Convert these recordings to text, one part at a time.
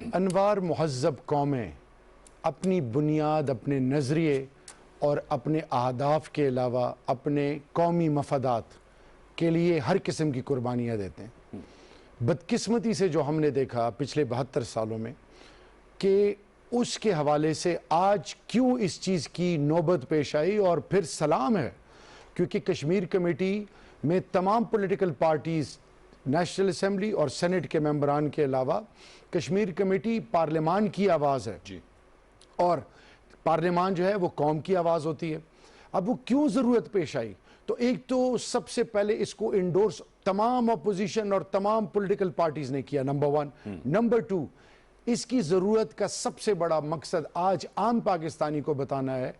انوار مہذب قومیں اپنی بنیاد، اپنے نظریے اور اپنے اہداف کے علاوہ اپنے قومی مفادات کے لیے ہر قسم کی قربانیاں دیتے ہیں. بدقسمتی سے جو ہم نے دیکھا پچھلے 72 سالوں میں کہ اس کے حوالے سے آج کیوں اس چیز کی نوبت پیش آئی، اور پھر سلام ہے کیونکہ کشمیر کمیٹی میں تمام پولیٹیکل پارٹیز، نیشنل اسمبلی اور سینٹ کے ممبران کے علاوہ کشمیر کمیٹی پارلیمان کی آواز ہے جی. اور پارلیمان جو ہے وہ قوم کی آواز ہوتی ہے. اب وہ کیوں ضرورت پیش آئی؟ تو ایک تو سب سے پہلے اس کو انڈورس تمام اپوزیشن اور تمام پولیٹیکل پارٹیز نے کیا، نمبر 1. نمبر 2، اس کی ضرورت کا سب سے بڑا مقصد آج عام پاکستانی کو بتانا ہے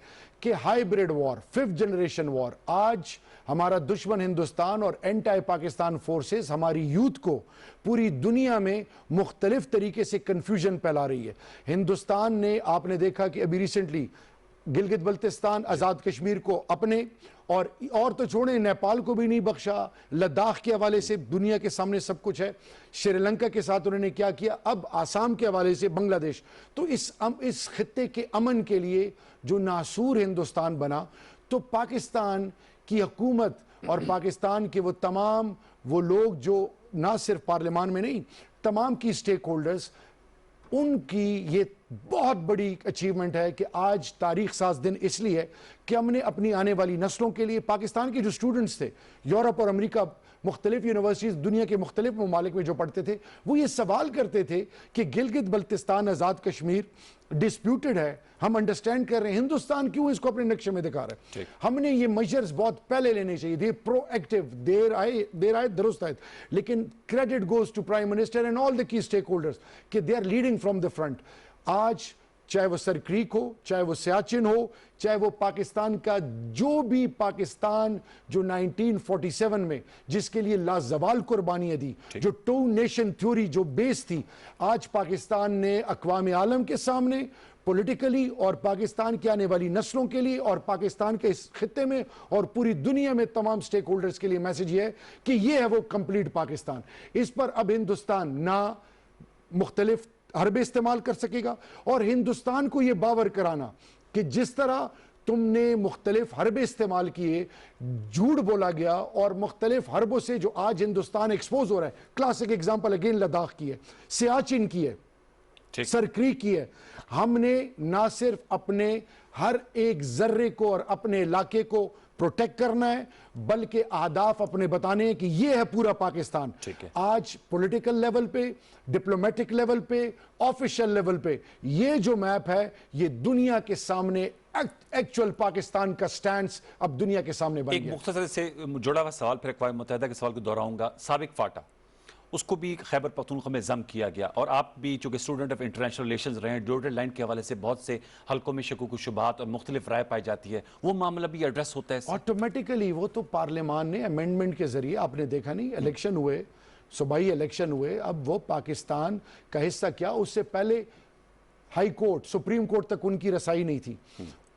کہ ہائیبریڈ وار، 5th جنریشن وار، آج ہمارا دشمن ہندوستان اور اینٹائی پاکستان فورسز ہماری یوتھ کو پوری دنیا میں مختلف طریقے سے کنفیوژن پھیلا رہی ہے. ہندوستان نے، آپ نے دیکھا کہ ابھی ریسنٹلی گلگت بلتستان، آزاد کشمیر کو اپنے اور تو چھوڑیں، نیپال کو بھی نہیں بخشا، لداخ کے حوالے سے دنیا کے سامنے سب کچھ ہے، شری لنکا کے ساتھ انہوں نے کیا کیا، اب آسام کے حوالے سے بنگلہ دیش. تو اس خطے کے امن کے لیے جو ناسور ہندوستان بنا، تو پاکستان کی حکومت اور پاکستان کے وہ تمام وہ لوگ جو نہ صرف پارلیمان میں نہیں، تمام کی سٹیک ہولڈرز، ان کی یہ بہت بڑی اچیومنٹ ہے کہ آج تاریخ ساز دن اس لیے ہے کہ ہم نے اپنی آنے والی نسلوں کے لیے، پاکستان کے جو سٹوڈنٹس تھے یورپ اور امریکہ، مختلف یونیورسٹیز دنیا کے مختلف ممالک میں جو پڑھتے تھے، وہ یہ سوال کرتے تھے کہ گلگت بلتستان، آزاد کشمیر ڈسپیوٹڈ ہے، ہم انڈرسٹینڈ کر رہے ہیں، ہندوستان کیوں اس کو اپنے نقشے میں دکھا رہا ہے؟ ہم نے یہ میجرز بہت پہلے لینے چاہیے تھے، پرو ایکٹیو، دیر آئے درست آئے، لیکن credit goes to prime minister and all the key stakeholders کہ they are leading from the front. آج چاہے وہ سر کریک ہو، چاہے وہ سیاچن ہو، چاہے وہ پاکستان کا جو بھی پاکستان جو 1947 میں جس کے لیے لازوال قربانیاں دی، جو 2 نیشن تھیوری جو بیس تھی، آج پاکستان نے اقوام عالم کے سامنے پولیٹیکلی اور پاکستان کی آنے والی نسلوں کے لیے اور پاکستان کے اس خطے میں اور پوری دنیا میں تمام سٹیک ہولڈرز کے لیے میسج یہ ہے کہ یہ ہے وہ کمپلیٹ پاکستان. اس پر اب ہندوستان نہ مختلف حربے استعمال کر سکے گا، اور ہندوستان کو یہ باور کرانا کہ جس طرح تم نے مختلف حربے استعمال کیے، جھوٹ بولا گیا، اور مختلف حربوں سے جو آج ہندوستان ایکسپوز ہو رہا ہے، کلاسک ایگزامپل اگین لداخ کی ہے، سیاچن کی ہے، سر کریک کی ہے. ہم نے نہ صرف اپنے ہر ایک ذرے کو اور اپنے علاقے کو پروٹیکٹ کرنا ہے، بلکہ اہداف اپنے بتانے ہیں کہ یہ ہے پورا پاکستان. آج پولیٹیکل لیول پہ، ڈپلومیٹک لیول پہ، آفیشل لیول پہ یہ جو میپ ہے، یہ دنیا کے سامنے ایکچوئل پاکستان کا سٹینڈز اب دنیا کے سامنے بن گیا. ایک مختصر سے جڑا ہوا سوال پھر اقوام متحدہ کے سوال کو دہراؤں گا. سابق فاٹا، اس کو بھی خیبر پختونخوا میں ضم کیا گیا، اور آپ بھی چونکہ اسٹوڈنٹ آف انٹرنیشنل ریلیشنز رہے ہیں، ڈیوڈل لائن کے حوالے سے بہت سے حلقوں میں شکوک و شبہات اور مختلف رائے پائی جاتی ہے، وہ معاملہ بھی ایڈریس ہوتا ہے؟ آٹومیٹیکلی وہ تو پارلیمان نے امینڈمنٹ کے ذریعے، آپ نے دیکھا نہیں، الیکشن ہوئے، صوبائی الیکشن ہوئے، اب وہ پاکستان کا حصہ کیا، اس سے پہلے ہائی کورٹ، سپریم کورٹ تک ان کی رسائی نہیں تھی.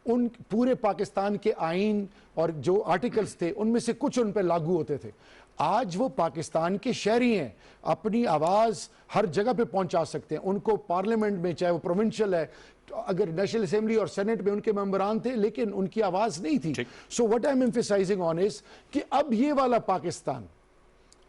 ان پورے پاکستان کے آئین اور جو آرٹیکلز تھے ان میں سے کچھ ان پہ لاگو ہوتے تھے. آج وہ پاکستان کے شہری ہیں، اپنی آواز ہر جگہ پہ پہنچا سکتے ہیں. ان کو پارلیمنٹ میں، چاہے وہ پروونشل ہے، اگر نیشنل اسمبلی اور سینٹ میں ان کے ممبران تھے لیکن ان کی آواز نہیں تھی. So what I am emphasizing on is کہ اب یہ والا پاکستان،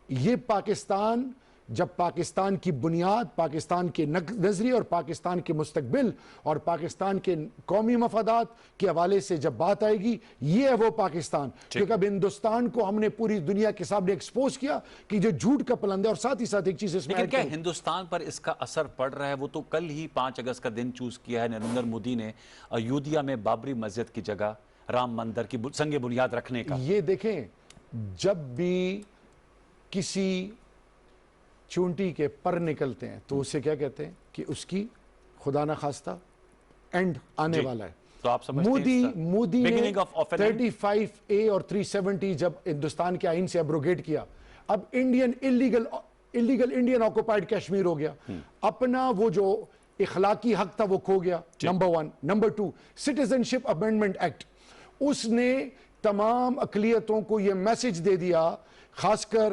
یہ پاکستان جب پاکستان کی بنیاد، پاکستان کے نظریے اور پاکستان کے مستقبل اور پاکستان کے قومی مفادات کے حوالے سے جب بات آئے گی، یہ ہے وہ پاکستان. کیونکہ اب ہندوستان کو ہم نے پوری دنیا کے سامنے ایکسپوز کیا کہ جو جھوٹ کا پلند ہے. اور ساتھ ہی ساتھ ایک چیز اس میں، لیکن کیا ہندوستان پر اس کا اثر پڑ رہا ہے؟ وہ تو کل ہی 5 اگست کا دن چوز کیا ہے نریندر مودی نے ایودھیا میں بابری مسجد کی جگہ رام مندر کی سنگ بنیاد رکھنے کا. یہ دیکھیں، جب بھی کسی چونٹی کے پر نکلتے ہیں تو اسے کیا کہتے ہیں کہ اس کی خدا نہ خواستہ اینڈ آنے والا ہے. تو آپ سمجھتے ہیں مودی نے 35A اور 370 جب ہندوستان کے آئین سے ابروگیٹ کیا، اب انلیگل انڈین آکوپائڈ کشمیر ہو گیا. اپنا وہ جو اخلاقی حق تھا وہ کھو گیا، number 1. Number 2، citizenship amendment act, اس نے تمام اقلیتوں کو یہ میسج دے دیا، خاص کر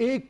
1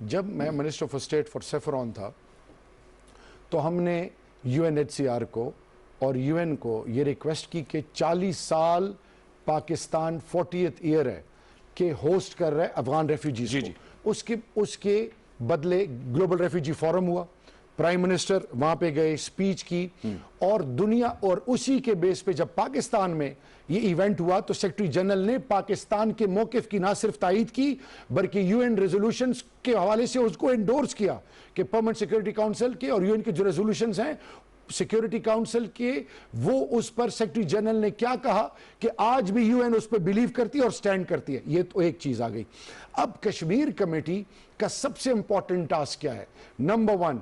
جب میں minister of state for saffron تھا تو ہم نے UNHCR کو اور UN کو یہ ریکویسٹ کی کہ 40 سال پاکستان 40th ایئر ہے کہ ہوسٹ کر رہے افغان ریفیوجیز کو. اس کے بدلے گلوبل ریفیوجی فورم ہوا, پرائم منسٹر وہاں پہ گئے, سپیچ کی, اور دنیا, اور اسی کے بیس پہ جب پاکستان میں یہ ایونٹ ہوا تو سیکرٹری جنرل نے پاکستان کے موقف کی نہ صرف تائید کی بلکہ UN ریزولوشنز کے حوالے سے اس کو انڈورس کیا کہ پرماننٹ سیکورٹی کاؤنسل کے اور UN کے جو ریزولوشنز ہیں سیکورٹی کاؤنسل کے, وہ اس پر سیکرٹری جنرل نے کیا کہا کہ آج بھی UN اس پہ بلیو کرتی ہے اور سٹینڈ کرتی ہے. یہ تو ایک چیز آ گئی. اب کشمیر کمیٹی کا سب سے امپورٹنٹ ٹاسک کیا ہے؟ نمبر 1,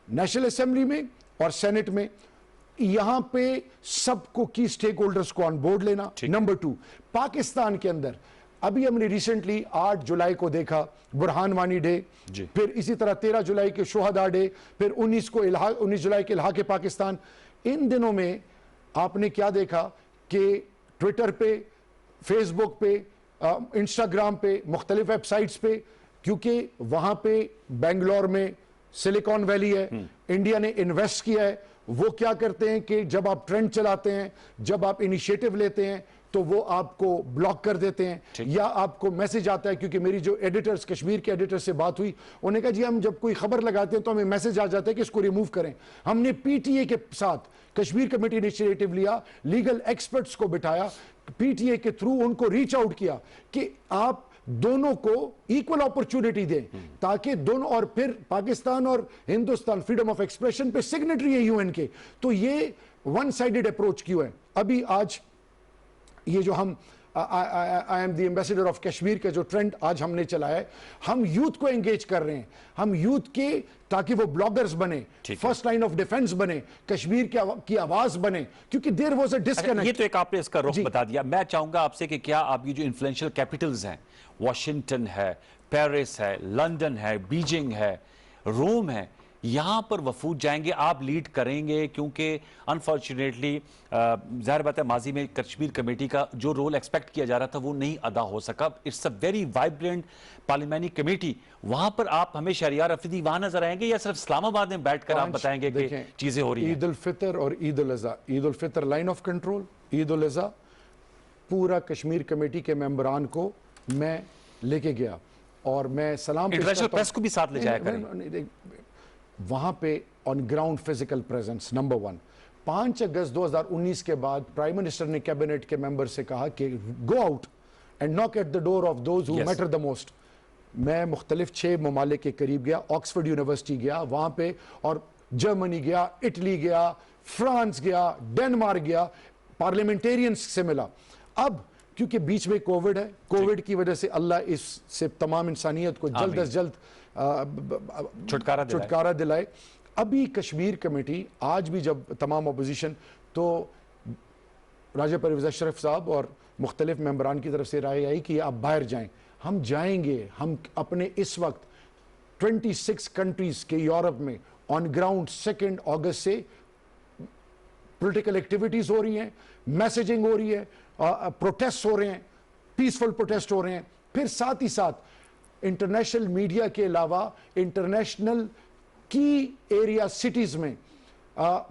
نیشنل اسمبلی میں اور سینٹ میں یہاں پہ سب کو کی سٹیک ہولڈرز کو آن بورڈ لینا. نمبر 2, پاکستان کے اندر ابھی ہم نے ریسنٹلی 8 جولائی کو دیکھا برہان وانی ڈے, پھر اسی طرح 13 جولائی کے شہداء ڈے, پھر 19 جولائی کے الحاق پاکستان. ان دنوں میں آپ نے کیا دیکھا کہ ٹویٹر پہ, فیس بک پہ, انسٹاگرام پہ, مختلف ویب سائٹس پہ, کیونکہ وہاں پہ بنگلور میں سلیکون ویلی ہے, انڈیا نے انویسٹ کیا ہے, وہ کیا کرتے ہیں کہ جب آپ ٹرینڈ چلاتے ہیں, جب آپ انیشیٹو لیتے ہیں تو وہ آپ کو بلاک کر دیتے ہیں, یا آپ کو میسج آتا ہے. کیونکہ میری جو ایڈیٹرز کشمیر کے ایڈیٹر سے بات ہوئی, انہوں نے کہا جی ہم جب کوئی خبر لگاتے ہیں تو ہمیں میسج آ جاتا ہے کہ اس کو ریموو کریں. ہم نے PTA کے ساتھ کشمیر کمیٹی انیشیٹو لیا, لیگل ایکسپرٹس کو بٹھایا, PTA کے تھرو ان کو ریچ آؤٹ کیا کہ آپ دونوں کو ایکول اپرچونٹی دیں تاکہ دونوں, اور پھر پاکستان اور ہندوستان فریڈم آف ایکسپریشن پہ سگنیٹری ہے UN کے. تو یہ ون سائیڈڈ اپروچ کیوں ہے؟ ابھی آج یہ جو ہم I am the ambassador of Kashmir کا جو ٹرینڈ آج ہم نے چلایا ہے, ہم یوتھ کو انگیج کر رہے ہیں, ہم یوتھ کے تاکہ وہ بلاگرز بنے, فرسٹ لائن آف ڈیفنس بنے, کشمیر کی آواز بنے, کیونکہ دیر واز اے ڈسکنیکٹ. یہ تو ایک آپ نے اس کا رخ بتا دیا. میں چاہوں گا آپ سے کہ کیا آپ یہ جو انفلوئنشل کیپٹلز ہیں, واشنگٹن ہے, پیرس ہے, لندن ہے, بیجنگ ہے, روم ہے, یہاں پر وفود جائیں گے, آپ لیڈ کریں گے؟ کیونکہ انفارچونیٹلی ظاہر بات ہے ماضی میں کشمیر کمیٹی کا جو رول ایکسپیکٹ کیا جا رہا تھا وہ نہیں ادا ہو سکا. اٹس اے ویری وائبرنٹ پارلیمانی کمیٹی. وہاں پر آپ ہمیں شہریار افریدی وہاں نظر آئیں گے یا صرف اسلام آباد میں بیٹھ کر آپ بتائیں گے کہ چیزیں ہو رہی ہیں؟ عید الفطر اور عید الاضحیٰ, عید الفطر لائن آف کنٹرول, عید الاضحیٰ پورا کشمیر کمیٹی کے ممبران کو میں لے کے گیا اور میں سلام انٹرنیشنل پریس کو بھی ساتھ لے جایا کریں. وہاں پہ on ground physical presence. Number 1, 5 اگست 2019 کے بعد پرائم منسٹر نے کیبنٹ کے ممبر سے کہا کہ go out and knock at the door of those who matter the most. میں مختلف 6 ممالک کے قریب گیا, آکسفورڈ یونیورسٹی گیا وہاں پہ, اور جرمنی گیا, اٹلی گیا, فرانس گیا, ڈینمارک گیا, پارلیمنٹیرینز سے ملا. اب کیونکہ بیچ میں کووڈ ہے, کووڈ کی وجہ سے اللہ اس سے تمام انسانیت کو جلد از جلد چھٹکارا دلائے. ابھی کشمیر کمیٹی آج بھی جب تمام اپوزیشن, تو راجہ پرویز اشرف صاحب اور مختلف ممبران کی طرف سے رائے آئی کہ آپ باہر جائیں. ہم جائیں گے, ہم اپنے اس وقت 26 کنٹریز کے یورپ میں آن گراؤنڈ 2 اگست سے پولیٹیکل ایکٹیویٹیز ہو رہی ہیں, میسیجنگ ہو رہی ہے, پروٹیسٹ ہو رہے ہیں, پیسفل پروٹیسٹ ہو رہے ہیں. پھر ساتھ ہی ساتھ انٹرنیشنل میڈیا کے علاوہ انٹرنیشنل کی ایریا سٹیز میں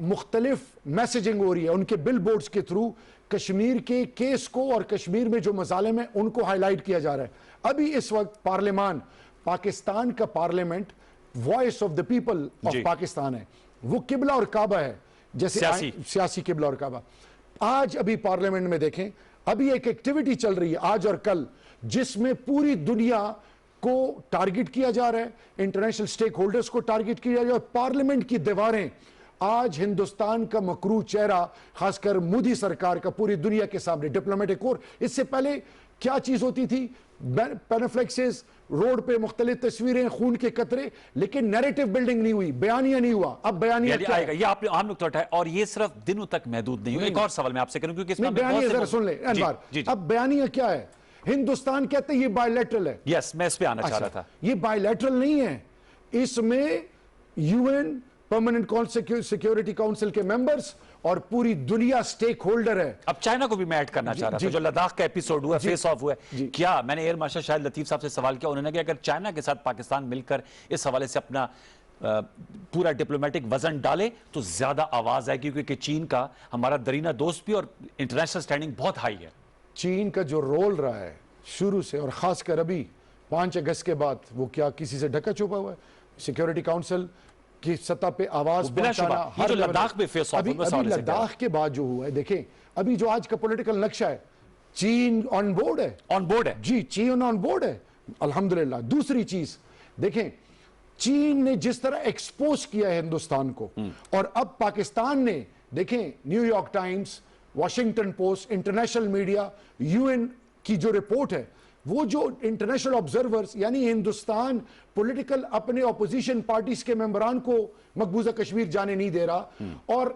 مختلف میسیجنگ ہو رہی ہے, ان کے بل بورڈز کے تھرو کشمیر کے کیس کو اور کشمیر میں جو مظالم ہیں ان کو ہائی لائٹ کیا جا رہا ہے. ابھی اس وقت پارلیمان, پاکستان کا parliament voice of the people of Pakistan ہے, وہ قبلہ اور کعبہ ہے, جیسے سیاسی قبلہ اور کعبہ. آج ابھی پارلیمنٹ میں دیکھیں, ابھی ایک ایکٹیویٹی چل رہی ہے آج اور کل جس میں پوری دنیا کو ٹارگٹ کیا جا رہا ہے, انٹرنیشنل سٹیک ہولڈرز کو ٹارگٹ کیا جا رہا ہے, اور پارلیمنٹ کی دیواریں آج ہندوستان کا مکروہ چہرہ خاص کر مودی سرکار کا پوری دنیا کے سامنے ڈپلومیٹک کور. اس سے پہلے کیا چیز ہوتی تھی؟ پینفلیکسز, روڈ پہ مختلف تصویریں, خون کے قطرے, لیکن نیریٹو بلڈنگ نہیں ہوئی, بیانیہ نہیں ہوا. اب بیانیہ کیا ہے؟ یہ آپ نے عام نقطہ اٹھایا, اور یہ صرف دنوں تک محدود نہیں ہو. ایک اور سوال میں آپ سے کروں, کیونکہ اس میں بیانیہ ذرا سن لیں انوار. اب بیانیہ کیا ہے؟ ہندوستان کہتے ہیں یہ بائی لیٹرل ہے. یس, میں اس پہ آنا چاہ رہا تھا. یہ بائی لیٹرل نہیں ہے, اس میں UN پرماننٹ سیکیورٹی کاؤنسل کے ممبرز اور پوری دنیا سٹیک ہولڈر ہے. اب چائنا کو بھی میں ایڈ کرنا چاہ رہا تھا, جو لداخ کا ایپیسوڈ ہوا, فیس آف ہوا ہے, کیا میں نے ایئر مارشل شاہد لطیف صاحب سے سوال کیا, انہوں نے کہا اگر چائنا کے ساتھ پاکستان مل کر اس حوالے سے اپنا پورا ڈپلومیٹک وزن ڈالے تو زیادہ آواز آئے گی, کیونکہ چین کا ہمارا درینہ دوست بھی اور انٹرنیشنل سٹینڈنگ بہت ہائی ہے. چین کا جو رول رہا ہے شروع سے, اور خاص کر ابھی 5 اگست کے بعد, وہ کیا کسی سے ڈھکا چھپا ہوا ہے؟ سیکیورٹی کاؤنسل کی سطح پہ آواز پہنچانا, ہر لداخ میں فیس آف ابھی لداخ کے بعد جو ہوا ہے, دیکھیں ابھی جو آج کا پولیٹیکل نقشہ ہے, چین آن بورڈ ہے, آن بورڈ ہے جی, چین آن بورڈ ہے الحمدللہ. دوسری چیز دیکھیں, چین نے جس طرح ایکسپوز کیا ہے ہندوستان کو, اور اب پاکستان نے دیکھیں New York Times, Washington Post, international media, U N کی جو رپورٹ ہے, وہ جو انٹرنیشنل آبزرورز, یعنی ہندوستان پولیٹیکل اپنے اپوزیشن پارٹیز کے ممبران کو مقبوضہ کشمیر جانے نہیں دے رہا, اور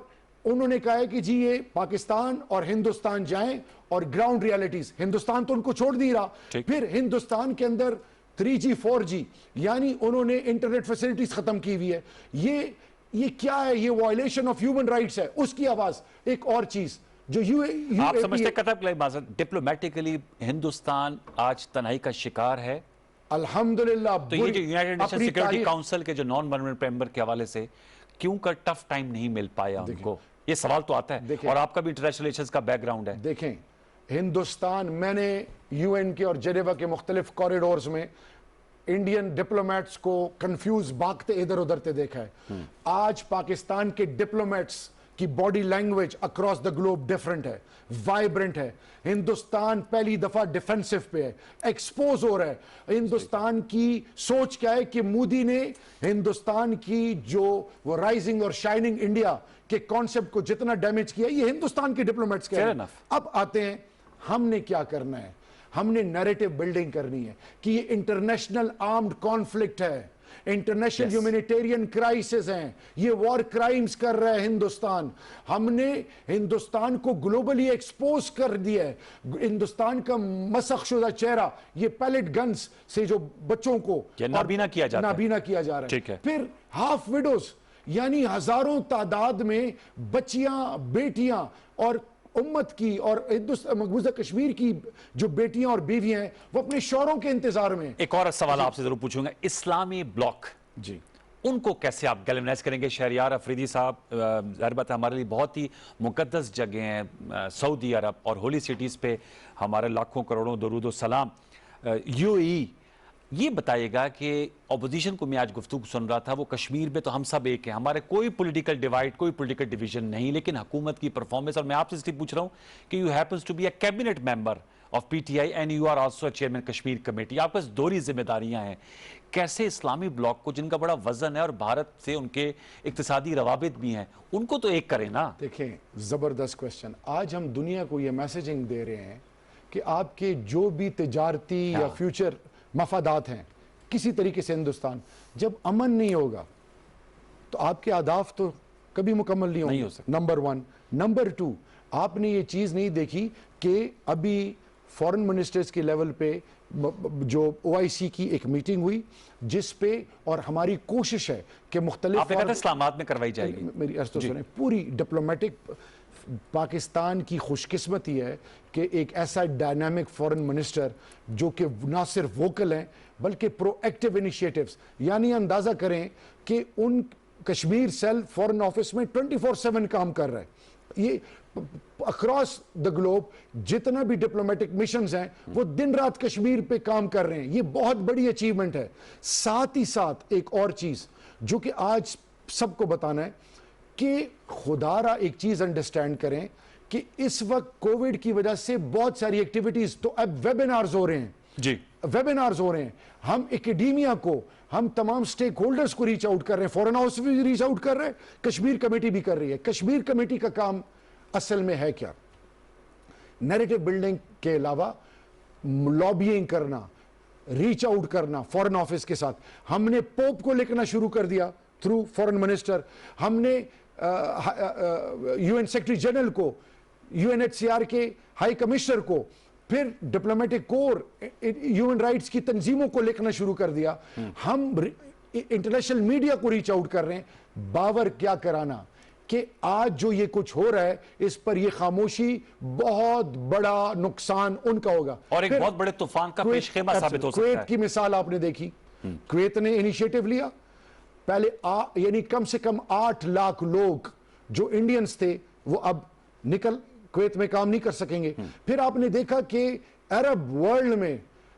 انہوں نے کہا ہے کہ جی یہ پاکستان اور ہندوستان جائیں, اور گراؤنڈ ریالٹیز, ہندوستان تو ان کو چھوڑ نہیں رہا. پھر ہندوستان کے اندر 3G 4G یعنی انہوں نے انٹرنیٹ فیسلٹیز ختم کی ہوئی ہے. یہ کیا ہے؟ یہ وائلیشن آف ہیومن رائٹس ہے, اس کی آواز. ایک اور چیز جو آپ سمجھتے ہیں ڈپلومیٹیکلی ہندوستان آج تنہائی کا شکار ہے؟ الحمدللہ. تو یہ جو یونائٹڈ نیشن سیکیورٹی کاؤنسل کے جو نان پرماننٹ ممبر کے حوالے سے کیوں کر ٹف ٹائم نہیں مل پایا ان کو, یہ سوال تو آتا ہے, اور آپ کا بھی انٹرنیشنل ریلیشنز کا بیک گراؤنڈ ہے. دیکھیں ہندوستان, میں نے یو این کے اور جنیوا کے مختلف کوریڈورز میں انڈین ڈپلومیٹس کو کنفیوز بھاگتے ادھر ادھر تے دیکھا ہے. آج پاکستان کے ڈپلومیٹس کی body language across the globe different ہے, وائبرنٹ ہے. ہندوستان پہلی دفعہ ڈیفنسو پہ ہے, ایکسپوز ہو رہا ہے. ہندوستان کی سوچ کیا ہے کہ مودی نے ہندوستان کی جو وہ رائزنگ اور شائننگ انڈیا کے کانسیپٹ کو جتنا ڈیمیج کیا, یہ ہندوستان کے ڈپلومیٹس کہہ رہے ہیں. اب آتے ہیں ہم نے کیا کرنا ہے, ہم نے نیریٹو بلڈنگ کرنی ہے کہ یہ انٹرنیشنل آرمڈ کانفلکٹ ہے, انٹرنیشنل ہیومینیٹیرین کرائسس ہیں, یہ وار کرائمز کر رہا ہے ہندوستان. ہم نے ہندوستان کو گلوبلی ایکسپوز کر دیا ہے. ہندوستان کا مسخ شدہ چہرہ یہ پیلٹ گنز سے جو بچوں کو نابینا کیا جا رہا ہے. پھر ہاف ویڈوز, یعنی ہزاروں تعداد میں بچیاں, بیٹیاں اور امت کی اور مقبوضہ کشمیر کی جو بیٹیاں اور بیویاں ہیں, وہ اپنے شوہروں کے انتظار میں. ایک اور سوال آپ سے ضرور پوچھوں گا, اسلامی بلاک, جی, ان کو کیسے آپ گیلونائز کریں گے؟ شہریار افریدی صاحب, ظاہر بات ہے ہمارے لیے بہت ہی مقدس جگہ ہیں سعودی عرب, اور ہولی سٹیز پہ ہمارے لاکھوں کروڑوں درود و سلام. UAE, یہ بتائے گا کہ اپوزیشن کو میں آج گفتگو سن رہا تھا, وہ کشمیر میں تو ہم سب ایک ہیں, ہمارے کوئی پولیٹیکل ڈیوائیڈ, کوئی پولیٹیکل ڈیویژن نہیں, لیکن حکومت کی پرفارمنس, اور میں آپ سے اس لیے پوچھ رہا ہوں کہ you happens to be a cabinet member of PTI and you are also chairman Kashmir committee, آپ پاس دوہری ذمہ داریاں ہیں. کیسے اسلامی بلاک کو, جن کا بڑا وزن ہے اور بھارت سے ان کے اقتصادی روابط بھی ہیں, ان کو تو ایک کریں نا؟ دیکھیں زبردست کوشچن. آج ہم دنیا کو یہ میسیجنگ دے رہے ہیں کہ آپ کے جو بھی تجارتی یا فیوچر مفادات ہیں کسی طریقے سے ہندوستان, جب امن نہیں ہوگا تو آپ کے اہداف تو کبھی مکمل نہیں ہو سکتے. نمبر 1. نمبر 2, آپ نے یہ چیز نہیں دیکھی کہ ابھی فورن منسٹرز کے لیول پہ جو OIC کی ایک میٹنگ ہوئی جس پہ, اور ہماری کوشش ہے کہ مختلف, آپ نے کہا تھا اسلامات میں کروائی جائے گی, میری عرض تو سنیں, پوری ڈپلومیٹک پاکستان کی خوش قسمتی ہے کہ ایک ایسا ڈائنامک فورن منسٹر جو کہ نہ صرف ووکل ہیں بلکہ پرو ایکٹیو انیشیٹیوز, یعنی اندازہ کریں کہ ان کشمیر سیل فورن آفس میں 24/7 کام کر رہا ہے. یہ اکراس دا گلوب جتنا بھی ڈپلومیٹک مشنز ہیں وہ دن رات کشمیر پہ کام کر رہے ہیں. یہ بہت بڑی اچیومنٹ ہے. ساتھ ہی ساتھ ایک اور چیز جو کہ آج سب کو بتانا ہے کہ خدا را ایک چیز انڈرسٹینڈ کریں کہ اس وقت کووڈ کی وجہ سے بہت ساری ایکٹیویٹیز تو اب ویبینارز ہو رہے ہیں. جی, ویبینارز ہو رہے ہیں. ہم اکیڈیمیا کو, ہم تمام سٹیک ہولڈرز کو ریچ آؤٹ کر رہے ہیں, فورن ہاؤس بھی ریچ آؤٹ کر رہے ہیں, کشمیر کمیٹی بھی کر رہی ہے. کشمیر کمیٹی کا کام اصل میں ہے کیا؟ نیریٹو بلڈنگ کے علاوہ لابینگ کرنا, ریچ آؤٹ کرنا فورن آفس کے ساتھ. ہم نے پوپ کو لکھنا شروع کر دیا تھرو فورن منسٹر, ہم نے UN سیکرٹری جنرل کو, UNHCR کے ہائی کمشنر کو, پھر ڈپلومیٹک کور, ہیومن رائٹس کی تنظیموں کو لکھنا شروع کر دیا. ہم انٹرنیشنل میڈیا کو ریچ آؤٹ کر رہے ہیں. باور کیا کرانا, کہ آج جو یہ کچھ ہو رہا ہے اس پر یہ خاموشی بہت بڑا نقصان ان کا ہوگا اور ایک بہت بڑے طوفان کا پیش خیمہ ثابت ہو سکتا ہے. کویت کی مثال آپ نے دیکھی, کویت نے انیشیٹو لیا, پہلے یعنی کم سے کم 8 لاکھ لوگ جو انڈینز تھے وہ اب نکل کویت میں کام نہیں کر سکیں گے. پھر آپ نے دیکھا کہ عرب ورلڈ میں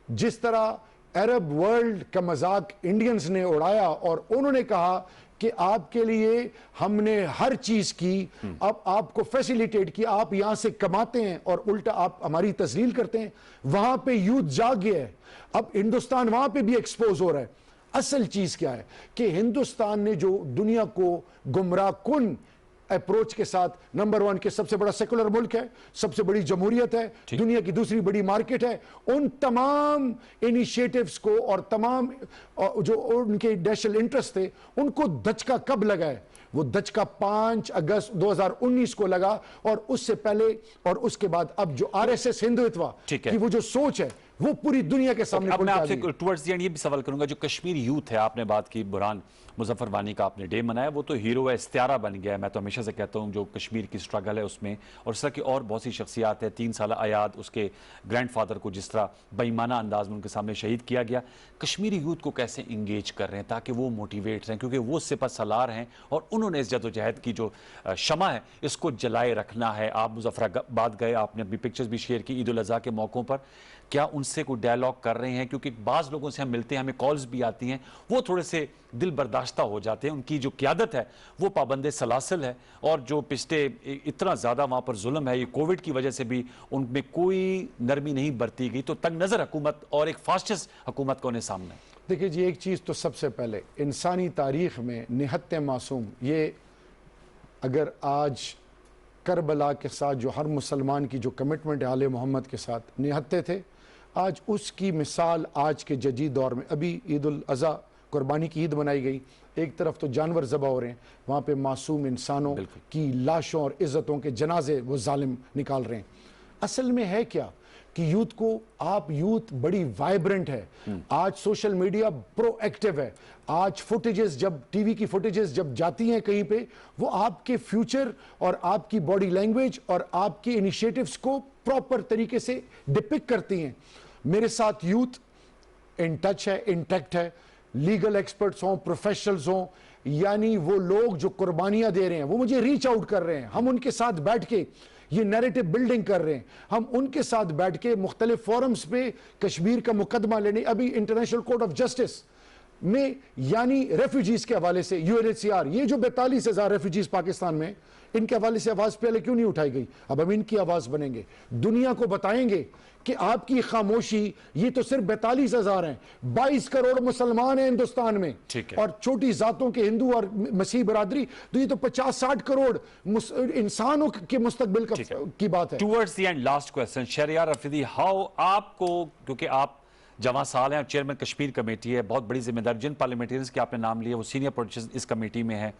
جس طرح عرب ورلڈ کا مذاق انڈینز نے اڑایا اور انہوں نے کہا کہ آپ کے لیے ہم نے ہر چیز کی, اب آپ کو فیسیلیٹیٹ کی, آپ یہاں سے کماتے ہیں اور الٹا آپ ہماری تذلیل کرتے ہیں. وہاں پہ یوتھ جاگ گیا ہے, اب ہندوستان وہاں پہ بھی ایکسپوز ہو رہا ہے. اصل چیز کیا ہے کہ ہندوستان نے جو دنیا کو گمراہ کن اپروچ کے ساتھ, نمبر 1 کے سب سے بڑا سیکولر ملک ہے, سب سے بڑی جمہوریت ہے, دنیا کی دوسری بڑی مارکیٹ ہے, ان تمام انیشیٹیوز کو اور تمام جو ان کے نیشنل انٹرسٹ تھے ان کو دھچکا کب لگا ہے؟ وہ دھچکا 5 اگست 2019 کو لگا, اور اس سے پہلے اور اس کے بعد اب جو RSS ہندوتوا کی وہ جو سوچ ہے وہ پوری دنیا کے سامنے. اب میں آپ سے ٹورڈز دی اینڈ یہ بھی سوال کروں گا, جو کشمیر یوتھ ہے, آپ نے بات کی برہان مظفر وانی کا آپ نے ڈے منایا, وہ تو ہیرو ہے, استعارہ بن گیا ہے. میں تو ہمیشہ سے کہتا ہوں جو کشمیر کی سٹرگل ہے اس میں, اور اس طرح کی اور بہت سی شخصیات ہیں. 3 سالہ ایاد, اس کے گرینڈ فادر کو جس طرح بےایمانہ انداز میں ان کے سامنے شہید کیا گیا. کشمیری یوتھ کو کیسے انگیج کر رہے ہیں تاکہ وہ موٹیویٹ رہیں, کیونکہ وہ سپہ سالار ہیں اور انہوں نے اس جدوجہد کی جو شمع ہے اس کو جلائے رکھنا ہے. آپ مظفر آباد گئے, آپ نے اپنی پکچرز بھی شیئر کی عید الاضحیٰ کے موقعوں پر, کیا ان سے کوئی ڈائلاگ کر رہے ہیں؟ کیونکہ بعض لوگوں سے ہم ملتے ہیں, ہمیں کالز بھی آتی ہیں, وہ تھوڑے سے دل برداشتہ ہو جاتے ہیں. ان کی جو قیادت ہے وہ پابند سلاسل ہے, اور جو پچھلے اتنا زیادہ وہاں پر ظلم ہے, یہ کووڈ کی وجہ سے بھی ان میں کوئی نرمی نہیں برتی گئی. تو تنگ نظر حکومت اور ایک فاسسٹ حکومت کو انہیں سامنے. دیکھیں جی, ایک چیز تو سب سے پہلے انسانی تاریخ میں نہت معصوم, یہ اگر آج کربلا کے ساتھ جو ہر مسلمان کی جو کمٹمنٹ ہے آل محمد کے ساتھ نہتے تھے, آج اس کی مثال آج کے جدید دور میں, ابھی عید الاضحیٰ قربانی کی عید منائی گئی, ایک طرف تو جانور ذبح ہو رہے ہیں, وہاں پہ معصوم انسانوں کی لاشوں اور عزتوں کے جنازے وہ ظالم نکال رہے ہیں. اصل میں ہے کیا کہ یوتھ کو, آپ یوتھ بڑی وائبرنٹ ہے, آج سوشل میڈیا پرو ایکٹیو ہے, آج فوٹیجز جب ٹی وی کی فوٹیجز جب جاتی ہیں کہیں پہ, وہ آپ کے فیوچر اور آپ کی باڈی لینگویج اور آپ کے انیشیٹیوز کو پراپر طریقے سے ڈپک کرتی ہیں. میرے ساتھ یوتھ ان ٹچ ہے, انٹیکٹ ہے, لیگل ایکسپرٹس ہوں, پروفیشنلز ہوں, یعنی وہ لوگ جو قربانیاں دے رہے ہیں وہ مجھے ریچ آؤٹ کر رہے ہیں, ہم ان کے ساتھ بیٹھ کے یہ نیریٹو بلڈنگ کر رہے ہیں, ہم ان کے ساتھ بیٹھ کے مختلف فورمز پہ کشمیر کا مقدمہ لینے, ابھی انٹرنیشنل کورٹ آف جسٹس میں یعنی ریفیوجیز کے حوالے سے UNHCR, یہ جو 42,000 ریفیوجیز پاکستان میں, ان کے حوالے سے آواز پہلے کیوں نہیں اٹھائی گئی؟ اب ہم ان کی آواز بنیں گے, دنیا کو بتائیں گے کہ آپ کی خاموشی, یہ تو صرف 42,000 ہیں, 22 کروڑ مسلمان ہیں ہندوستان میں, اور چھوٹی ذاتوں کے ہندو اور مسیح برادری, تو یہ تو 50-60 کروڑ انسانوں کے مستقبل کی بات ہے. Towards the end last question, Shehryar Afridi, how آپ کو, کیونکہ آپ جوان سال ہیں اور چیئرمین کشمیر کمیٹی ہے, بہت بڑی ذمہ دار, جن پارلیمنٹیرینز کے آپ نے نام لیے وہ سینئر پولیٹیشین اس کمیٹی میں ہے,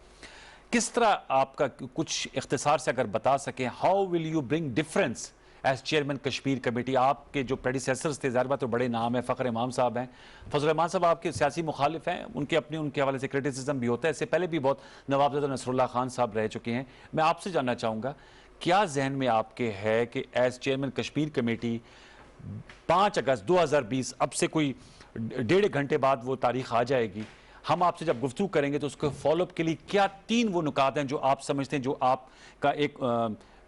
کس طرح آپ کا کچھ اختصار سے اگر بتا سکیں, how will you bring difference as chairman Kashmir committee? آپ کے جو پریڈیسیسرز تھے ظاہر بات تو بڑے نام ہیں, فخر امام صاحب ہیں, فضل الرحمان صاحب آپ کے سیاسی مخالف ہیں, ان کے حوالے سے کرٹیسزم بھی ہوتا ہے, اس سے پہلے بھی بہت نوابزادہ نصر اللہ خان صاحب رہ چکے ہیں. میں آپ سے جاننا چاہوں گا, کیا ذہن میں آپ کے ہے کہ ایز چیئرمین کشمیر کمیٹی 5 اگست 2020, اب سے کوئی 1.5 گھنٹے بعد وہ تاریخ آ جائے گی, ہم آپ سے جب گفتگو کریں گے تو اس کو فالو اپ کے لیے کیا 3 وہ نکات ہیں جو آپ سمجھتے ہیں جو آپ کا ایک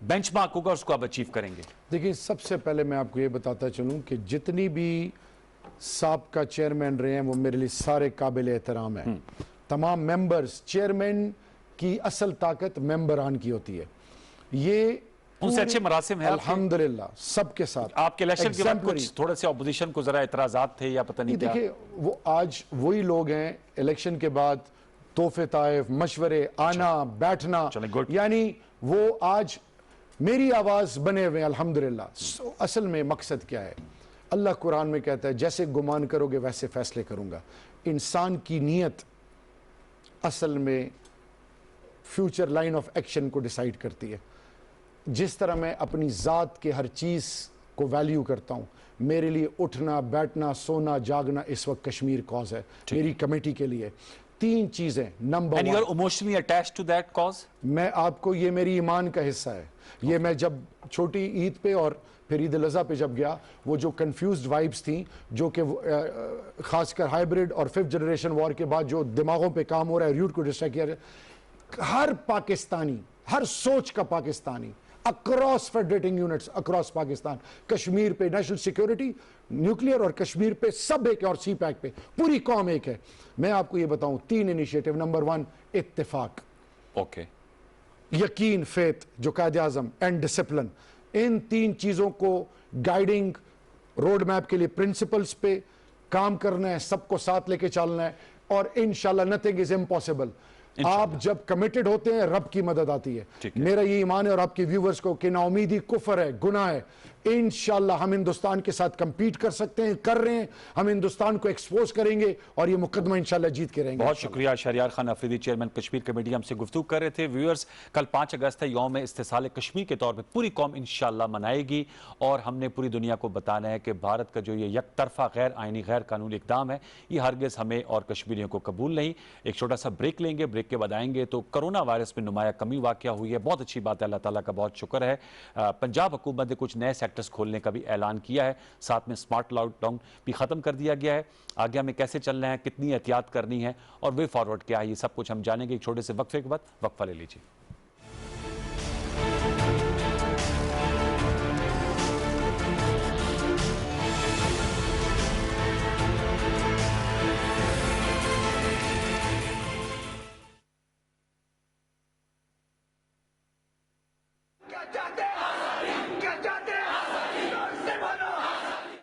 بینچ مارک ہوگا, اس کو آپ اچیو کریں گے؟ دیکھیں, سب سے پہلے میں آپ کو یہ بتاتا چلوں کہ جتنی بھی سابقہ چیئرمین رہے ہیں وہ میرے لیے سارے قابل احترام ہیں. تمام ممبرز, چیئرمین کی اصل طاقت ممبران کی ہوتی ہے, یہ ان سے اچھے مراسم ہیں الحمدللہ سب کے ساتھ. آپ کے الیکشن کے بعد کچھ تھوڑے سے اپوزیشن کو ذرا اعتراضات تھے یا پتہ نہیں کیا؟ دیکھیں, وہ آج وہی لوگ ہیں الیکشن کے بعد تحفے طائف, مشورے, آنا بیٹھنا, یعنی وہ آج میری آواز بنے ہوئے ہیں الحمدللہ. اصل میں مقصد کیا ہے؟ اللہ قرآن میں کہتا ہے جیسے گمان کرو گے ویسے فیصلے کروں گا. انسان کی نیت اصل میں فیوچر لائن آف ایکشن کو ڈیسائیڈ کرتی ہے. جس طرح میں اپنی ذات کے ہر چیز کو ویلیو کرتا ہوں, میرے لیے اٹھنا بیٹھنا سونا جاگنا اس وقت کشمیر کاز ہے, میری کمیٹی کے لیے. 3 چیزیں. Number And you 1, are emotionally attached to that cause? میں آپ کو یہ میری ایمان کا حصہ ہے. یہ میں جب چھوٹی عید پہ اور پھر عید الاضحیٰ پہ جب گیا, وہ جو کنفیوزڈ وائبس تھیں جو کہ خاص کر ہائیبرڈ اور 5th جنریشن وار کے بعد جو دماغوں پہ کام ہو رہا ہے, روٹ کو ڈسٹریکٹ کیا جائے, ہر پاکستانی, ہر سوچ کا Pakistani across federating units across Pakistan, Kashmir پہ نیشنل سیکیورٹی, نیوکلیئر, اور کشمیر پہ سب ایک ہے, اور سی پیک پہ پوری قوم ایک ہے. میں آپ کو یہ بتاؤں 3 انیشیٹو. نمبر 1, اتفاق, Okay. یقین, فیتھ, جو قائد اعظم, اینڈ ڈسپلن. ان 3 چیزوں کو گائیڈنگ روڈ میپ کے لیے پرنسپلز پہ کام کرنا ہے, سب کو ساتھ لے کے چلنا ہے, اور انشاءاللہ نتھنگ از امپاسبل. آپ جب کمیٹڈ ہوتے ہیں رب کی مدد آتی ہے. میرا یہ ایمان ہے اور آپ کے ویورز کو کہ نا امیدی کفر ہے, گناہ ہے. انشاءاللہ ہم ہندوستان کے ساتھ کمپیٹ کر سکتے ہیں, کر رہے ہیں. ہم ہندوستان کو ایکسپوز کریں گے اور یہ مقدمہ انشاءاللہ جیت کے رہیں گے. بہت شکریہ. شہریار خان افریدی, چیئرمین کشمیر کمیٹی, ہم سے گفتگو کر رہے تھے. ویورز, کل 5 اگست ہے, یوم استحصال کشمیر کے طور پہ پوری قوم انشاءاللہ منائے گی, اور ہم نے پوری دنیا کو بتانا ہے کہ بھارت کا جو یہ یک طرفہ غیر آئینی غیر قانونی اقدام ہے, یہ ہرگز ہمیں اور کشمیریوں کو قبول نہیں. ایک چھوٹا سا بریک لیں گے, بریک کے بعد آئیں گے. تو کرونا وائرس میں نمایاں کمی واقع ہوئی ہے, بہت اچھی بات ہے, اللہ تعالیٰ کا بہت شکر ہے. پنجاب حکومت نے کچھ نئے سیکٹرز کھولنے کا بھی اعلان کیا ہے, ساتھ میں سمارٹ لاک ڈاؤن بھی ختم کر دیا گیا ہے. آگے ہمیں کیسے چلنا ہے, کتنی احتیاط کرنی ہے, اور وے فارورڈ کیا ہے, یہ سب کچھ ہم جانیں گے ایک چھوٹے سے وقفے کے بعد. وقفہ لے لیجیے.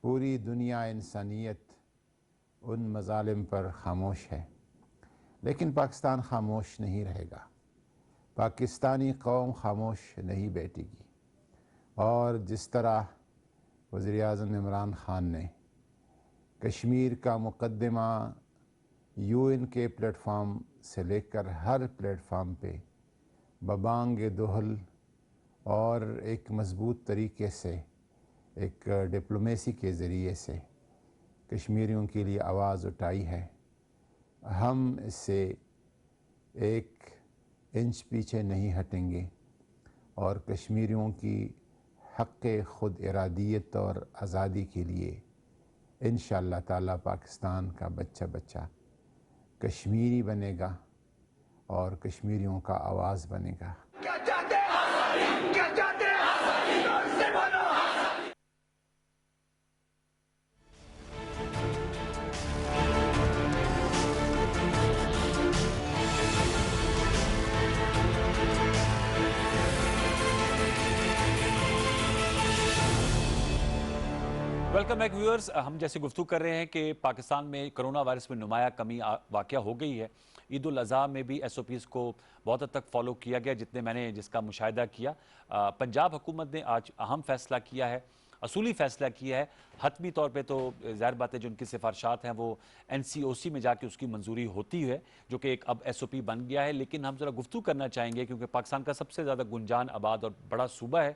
پوری دنیا انسانیت ان مظالم پر خاموش ہے، لیکن پاکستان خاموش نہیں رہے گا. پاکستانی قوم خاموش نہیں بیٹھے گی. اور جس طرح وزیر اعظم عمران خان نے کشمیر کا مقدمہ UN کے پلیٹ فارم سے لے کر ہر پلیٹ فارم پہ ببانگ دہل اور ایک مضبوط طریقے سے ایک ڈپلومیسی کے ذریعے سے کشمیریوں کے لیے آواز اٹھائی ہے، ہم اس سے 1 انچ پیچھے نہیں ہٹیں گے، اور کشمیریوں کی حق خود ارادیت اور آزادی کے لیے انشاءاللہ تعالی پاکستان کا بچہ بچہ کشمیری بنے گا اور کشمیریوں کا آواز بنے گا. Welcome back viewers. ہم جیسے گفتگو کر رہے ہیں کہ پاکستان میں کرونا وائرس میں نمایاں کمی واقع ہو گئی ہے. عید الاضحیٰ میں بھی SOPs کو بہت حد تک فالو کیا گیا جتنے میں نے جس کا مشاہدہ کیا. پنجاب حکومت نے آج اہم فیصلہ کیا ہے, اصولی فیصلہ کیا ہے. حتمی طور پہ تو ظاہر بات ہے جو ان کی سفارشات ہیں وہ NCOC میں جا کے اس کی منظوری ہوتی ہے, جو کہ ایک اب SOP بن گیا ہے. لیکن ہم ذرا گفتگو کرنا چاہیں گے کیونکہ پاکستان کا سب سے زیادہ گنجان آباد اور بڑا صوبہ ہے.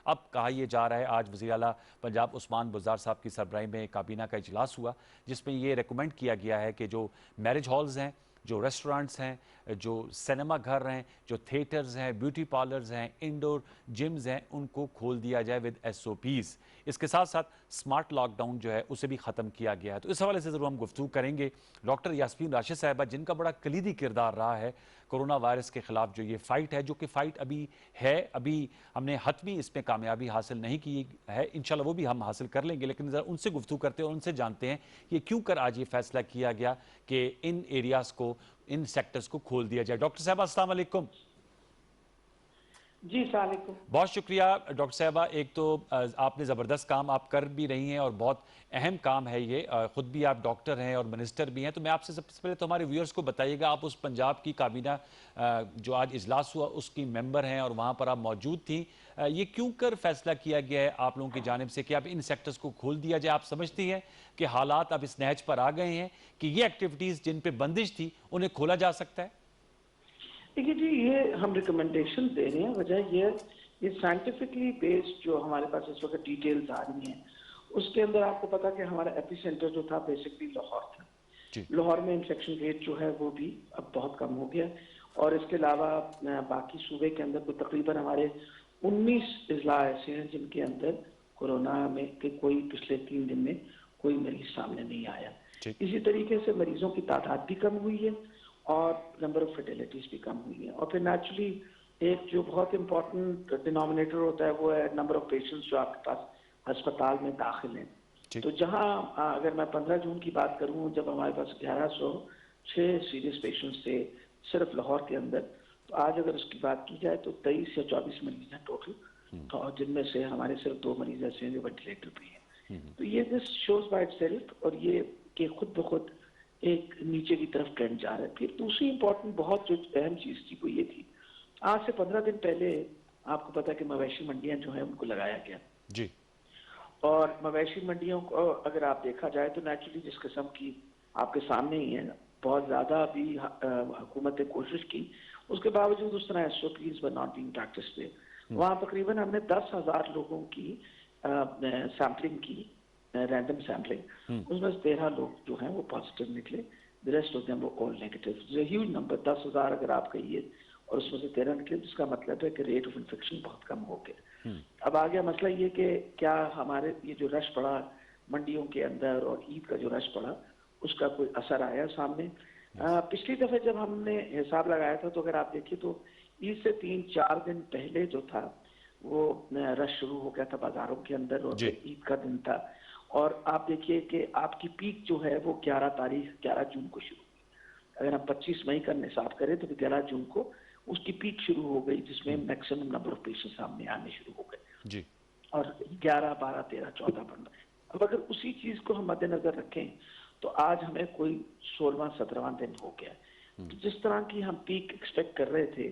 اب کہا یہ جا رہا ہے, آج وزیر اعلیٰ پنجاب عثمان بزدار صاحب کی سربراہی میں کابینہ کا اجلاس ہوا جس میں یہ ریکمنڈ کیا گیا ہے کہ جو میرج ہالز ہیں, جو ریسٹورانٹس ہیں, جو سینما گھر ہیں, جو تھیٹرز ہیں, بیوٹی پارلرز ہیں, انڈور جمز ہیں, ان کو کھول دیا جائے ود SOPs. اس کے ساتھ ساتھ سمارٹ لاک ڈاؤن جو ہے اسے بھی ختم کیا گیا ہے. تو اس حوالے سے ضرور ہم گفتگو کریں گے. ڈاکٹر یاسمین راشد صاحبہ, جن کا بڑا کلیدی کردار رہا ہے کرونا وائرس کے خلاف جو یہ فائٹ ہے, جو کہ فائٹ ابھی ہے, ابھی ہم نے حتمی اس میں کامیابی حاصل نہیں کی ہے, انشاءاللہ وہ بھی ہم حاصل کر لیں گے. لیکن ذرا ان سے گفتگو کرتے ہیں اور ان سے جانتے ہیں یہ کیوں کر آج یہ فیصلہ کیا گیا کہ ان ایریاز کو, ان سیکٹرز کو کھول دیا جائے. ڈاکٹر صاحبہ السلام علیکم. جی السلام علیکم. بہت شکریہ ڈاکٹر صاحبہ. ایک تو آپ نے زبردست کام آپ کر بھی رہی ہیں اور بہت اہم کام ہے یہ, خود بھی آپ ڈاکٹر ہیں اور منسٹر بھی ہیں. تو میں آپ سے سب سے پہلے تو ہمارے ویورز کو بتائیے گا, آپ اس پنجاب کی کابینہ جو آج اجلاس ہوا اس کی ممبر ہیں اور وہاں پر آپ موجود تھیں. یہ کیوں کر فیصلہ کیا گیا ہے آپ لوگوں کی جانب سے کہ اب ان سیکٹرز کو کھول دیا جائے؟ آپ سمجھتی ہیں کہ حالات اب اس نہج پر آ گئے ہیں کہ یہ ایکٹیویٹیز جن پہ بندش تھی انہیں کھولا جا سکتا ہے؟ دیکھیے جی, یہ ہم ریکمنڈیشن دے رہے ہیں. وجہ یہ سائنٹیفکلی بیسڈ جو ہمارے پاس اس وقت ڈیٹیلز آ رہی ہیں اس کے اندر آپ کو پتا کہ ہمارا ایپی سینٹر جو تھا بیسکلی لاہور تھا. لاہور میں انفیکشن ریٹ جو ہے وہ بھی اب بہت کم ہو گیا، اور اس کے علاوہ باقی صوبے کے اندر کوئی تقریباً ہمارے 19 اضلاع ایسے ہیں جن کے اندر کورونا میں کہ کوئی پچھلے 3 دن میں کوئی مریض سامنے نہیں آیا۔ اسی طریقے سے مریضوں کی تعداد بھی کم ہوئی ہے اور نمبر آف فیٹیلٹیز بھی کم ہوئی ہیں، اور پھر نیچرلی ایک جو بہت امپورٹنٹ ڈینومینیٹر ہوتا ہے وہ ہے نمبر آف پیشنٹس جو آپ کے پاس ہسپتال میں داخل ہیں۔ تو جہاں اگر میں 15 جون کی بات کروں جب ہمارے پاس 1106 سیریس پیشنٹس تھے صرف لاہور کے اندر، تو آج اگر اس کی بات کی جائے تو 23 یا 24 مریض ہیں ٹوٹل، اور جن میں سے ہمارے صرف 2 مریض ایسے ہیں جو وینٹیلیٹر پہ ہیں۔ تو یہ this shows by itself, اور یہ کہ خود بخود ایک نیچے کی طرف ٹرینڈ جا رہا ہے۔ پھر دوسری امپورٹنٹ بہت جو اہم چیز تھی وہ یہ تھی، آج سے 15 دن پہلے آپ کو پتا کہ مویشی منڈیاں جو ہیں ان کو لگایا گیا جی، اور مویشی منڈیوں کو اگر آپ دیکھا جائے تو نیچرلی جس قسم کی آپ کے سامنے ہی ہے، بہت زیادہ بھی حکومت نے کوشش کی، اس کے باوجود اس طرح S O Ps were not being practice پہ وہاں تقریباً ہم نے 10,000 لوگوں کی سیمپلنگ کی، رینڈم سیمپلنگ، اس میں سے 13 لوگ جو ہیں وہ پازیٹیو نکلے، دی ریسٹ آف دیم وہ آل نیگیٹو۔ ہیوج نمبر 10,000 اگر آپ کہیے اور اس میں سے 13 نکلے، جس کا مطلب ہے کہ ریٹ آف انفیکشن بہت کم ہو گیا۔ اب آ گیا مسئلہ یہ کہ کیا ہمارے یہ جو رش پڑا منڈیوں کے اندر اور عید کا جو رش پڑا اس کا کوئی اثر آیا سامنے؟ پچھلی دفعہ جب ہم نے حساب لگایا تھا تو اگر آپ دیکھیں تو عید سے 3-4 دن پہلے جو تھا وہ رش شروع ہو گیا تھا بازاروں کے اندر، اور عید کا دن تھا، اور آپ دیکھیے کہ آپ کی پیک جو ہے وہ 11 جون کو شروع ہوئی۔ اگر ہم 25 مئی کا حساب کریں تو 11 جون کو اس کی پیک شروع ہو گئی، جس میں میکسیمم نمبر آف پیشنٹ سامنے آنے شروع ہو گئے، اور 11، 12، 13، 14 بن گئے۔ اب اگر اسی چیز کو ہم مد نظر رکھیں تو آج ہمیں کوئی 16واں 17واں دن ہو گیا ہے، تو جس طرح کی ہم پیک ایکسپیکٹ کر رہے تھے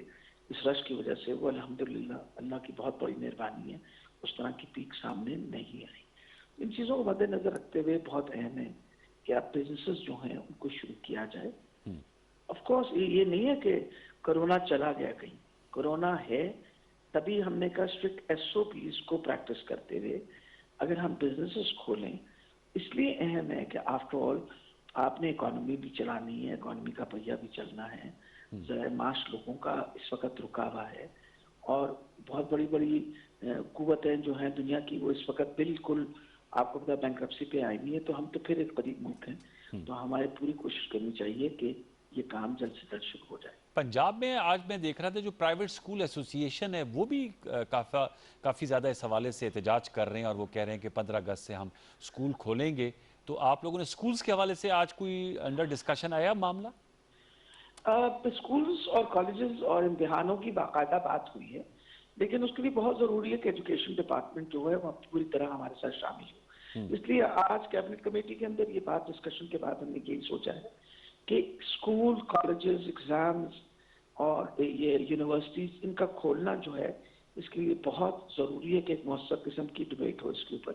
اس رش کی وجہ سے، وہ الحمدللہ اللہ کی بہت بڑی مہربانی ہے اس طرح کی پیک سامنے نہیں آئی۔ ان چیزوں کو مد نظر رکھتے ہوئے بہت اہم ہے کہ اب بزنسز جو ہیں ان کو شروع کیا جائے۔ آف کورس یہ نہیں ہے کہ کرونا چلا گیا کہیں، کرونا ہے، تبھی ہم نے کہا اسٹرکٹ ایس او پیز کو پریکٹس کرتے ہوئے اگر ہم بزنسز کھولیں، اس لیے اہم ہے کہ آفٹر آل آپ نے اکانومی بھی چلانی ہے، اکانومی کا پہیہ بھی چلنا ہے، ذرائع معاش لوگوں کا اس وقت رکا ہوا ہے، اور بہت بڑی بڑی قوتیں جو ہیں دنیا کی وہ اس وقت بالکل آپ کو پتا بینکرپسی پہ آئی ہوئی ہے، تو ہم تو پھر ایک غریب ملک ہیں، تو ہمارے پوری کوشش کرنی چاہیے کہ یہ کام جلد سے جلد شروع ہو جائے۔ پنجاب میں آج میں دیکھ رہا تھا جو پرائیویٹ سکول ایسوسی ایشن ہے وہ بھی کافی زیادہ اس حوالے سے احتجاج کر رہے ہیں، اور وہ کہہ رہے ہیں کہ 15 اگست سے ہم سکول کھولیں گے۔ تو آپ لوگوں نے سکولز کے حوالے سے آج کوئی انڈر ڈسکشن آیا معاملہ؟ سکولز اور کالجز اور امتحانوں کی باقاعدہ بات ہوئی ہے، لیکن اس کے لیے بہت ضروری ہے کہ ایجوکیشن ڈپارٹمنٹ جو ہے وہ پوری طرح ہمارے ساتھ شامل ہو۔ اس لیے آج کیبنٹ کمیٹی کے اندر یہ بات ڈسکشن کے بعد ہم نے یہی سوچا ہے کہ اسکول، کالجز، ایگزامز اور یہ یونیورسٹیز ان کا کھولنا جو ہے اس کے لیے بہت ضروری ہے کہ ایک مؤثر قسم کی ڈبیٹ ہو اس کے اوپر،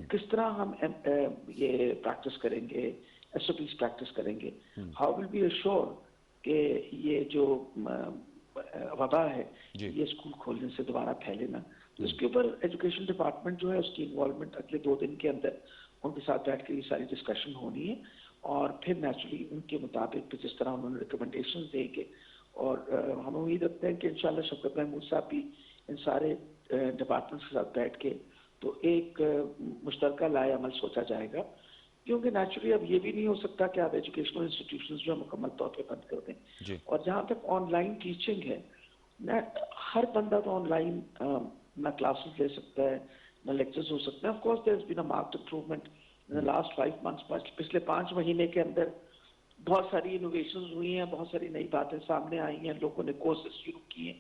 کس طرح ہم یہ پریکٹس کریں گے، ایس او پیز پریکٹس کریں گے، ہاؤ ول بی ایشور کہ یہ جو وبا ہے یہ اسکول کھولنے سے دوبارہ پھیلے نا۔ اس کے اوپر ایجوکیشن ڈپارٹمنٹ جو ہے اس کی انوالومنٹ اگلے 2 دن کے اندر ان کے ساتھ بیٹھ کے یہ ساری ڈسکشن ہونی ہے، اور پھر نیچرلی ان کے مطابق جس طرح انہوں نے ریکمنڈیشن دیں گے، اور ہم امید رکھتے ہیں کہ انشاءاللہ شوکت محمود صاحب بھی ان سارے ڈپارٹمنٹس کے ساتھ بیٹھ کے تو ایک مشترکہ لائے عمل سوچا جائے گا، کیونکہ نیچرلی اب یہ بھی نہیں ہو سکتا کہ آپ ایجوکیشنل انسٹیٹیوشنز جو مکمل طور پہ بند کر دیں، اور جہاں تک آن لائن ٹیچنگ ہے، ہر بندہ تو آن لائن نہ کلاسز لے سکتا ہے نہ لیکچرز ہو سکتے ہیں۔ Of course there has been a marked improvement in last 5 months، پچھلے 5 مہینے کے اندر بہت ساری انوویشنز ہوئی ہیں، بہت ساری نئی باتیں سامنے آئی ہیں، لوگوں نے کورسز شروع کیے ہیں،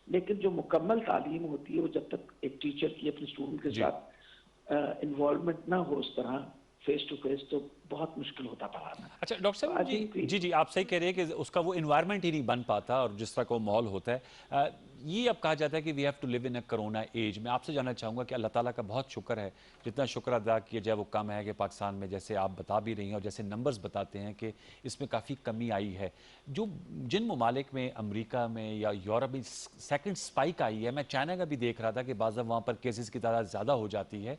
لیکن جو مکمل تعلیم ہوتی ہے وہ جب تک ایک ٹیچر کی اپنے اسٹوڈنٹ کے ساتھ انوالومنٹ نہ ہو اس طرح فیس ٹو فیس، تو بہت مشکل ہوتا پڑھانا۔ اچھا ڈاکٹر صاحب جی آپ صحیح کہہ رہے ہیں کہ اس کا وہ انوائرمنٹ ہی نہیں بن پاتا، اور جس طرح کا وہ ماحول ہوتا ہے، یہ اب کہا جاتا ہے کہ we have to live in a corona age. میں آپ سے جاننا چاہوں گا کہ اللہ تعالیٰ کا بہت شکر ہے، جتنا شکر ادا کیا جائے وہ کم ہے، کہ پاکستان میں جیسے آپ بتا بھی رہی ہیں اور جیسے نمبرز بتاتے ہیں کہ اس میں کافی کمی آئی ہے، جن ممالک میں امریکہ میں یا یورپ میں سیکنڈ سپائک آئی ہے، میں چائنا کا بھی دیکھ رہا تھا کہ بعض وہاں پر کیسز کی تعداد زیادہ ہو جاتی ہے،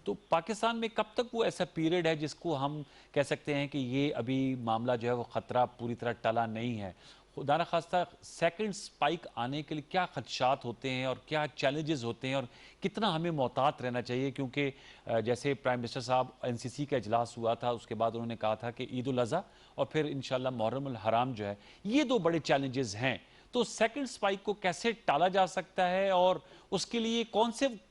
تو پاکستان میں کب تک وہ ایسا پیریڈ ہے جس کو ہم کہہ سکتے ہیں کہ یہ ابھی معاملہ جو ہے وہ خطرہ پوری طرح ٹلا نہیں ہے؟ خدا نخواستہ سیکنڈ سپائک آنے کے لیے کیا خدشات ہوتے ہیں اور کیا چیلنجز ہوتے ہیں اور کتنا ہمیں محتاط رہنا چاہیے؟ کیونکہ جیسے پرائم منسٹر صاحب NCC کا اجلاس ہوا تھا، اس کے بعد انہوں نے کہا تھا کہ عید الاضحیٰ اور پھر انشاءاللہ محرم الحرام جو ہے، یہ دو بڑے چیلنجز ہیں. تو سیکنڈ سپائک کو کیسے ٹالا جا سکتا ہے اور اس کے لیے